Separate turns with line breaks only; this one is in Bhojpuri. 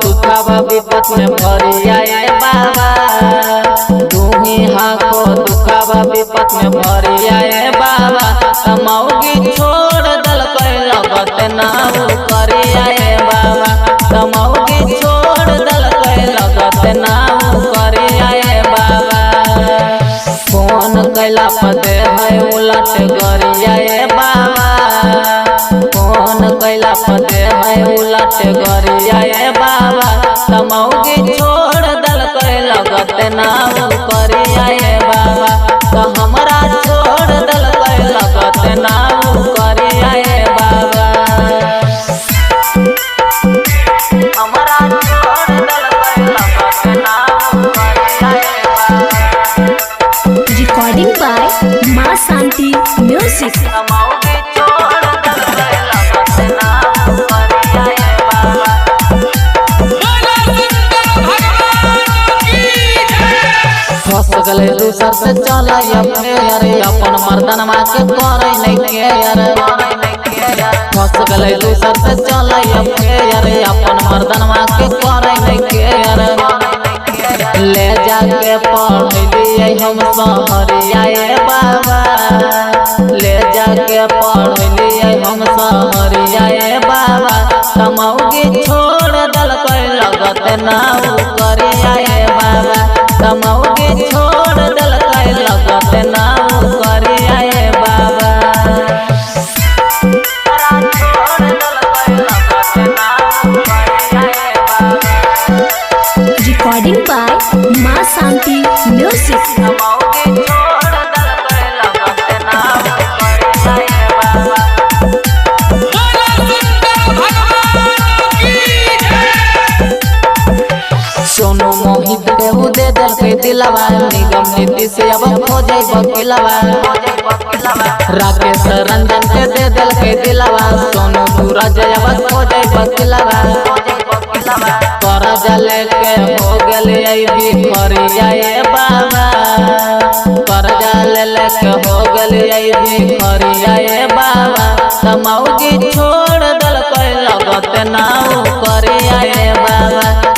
दुखावा विपत में भरिया बाबा, तू ही हाको दुखावा विपत में भरिया बाबा। तमौगी छोड़ दल लगत नाऊ करिया बाबा, तमौगी छोड़ दल लगत नाऊ करिया बाबा। फोन कैला पते है उलट गरिया बाबा, फोन कैला पते है उलट गरिया बाबा। तमौगी छोड़ दल लगत नाऊ करिया बाबा, तो हमरा छोड़ दल लगत नाऊ करिया बाबा। हमरा छोड़ दल लगत नाऊ करिया बाबा।
रिकॉर्डिंग बाय माँ शांति म्यूजिक।
तमौगी छोड़ दल लगत नाऊ करिया बाबा। फस गले दूसर से चला अरे अपन मर्दन माँ के करे नहीं के यार। फस गले दूसर से चला अरे अपन मर्दन माँ के करे नहीं के यार। ले जाके पढ़ लिए हम सहरिया बाबा, ले जाके पढ़ लिए हम सहरिया बाबा। तमौगी छोड़ दल लगत नाऊ करिया बाबा, तमौगी छोड़ दल लगत नाऊ करिया बाबा।
रिकॉर्डिंग बाय माँ शांति म्यूजिक।
तमौगी छोड़ दल लगत नाऊ करिया बाबा। सोनू मोहित केहू दे दल के दिलवा, निगम नीति से अब खोजे वकीलवा। राकेश रंजन के दे दल के दिलवा, सोनू सूरज अब खोजे वकीलवा। कर्जा लेके हो गए भिखरिया बाबा, कर्जा लेके हो गए भिखरिया बाबा। तमौगी छोड़ दल लगत नाऊ करिया बाबा,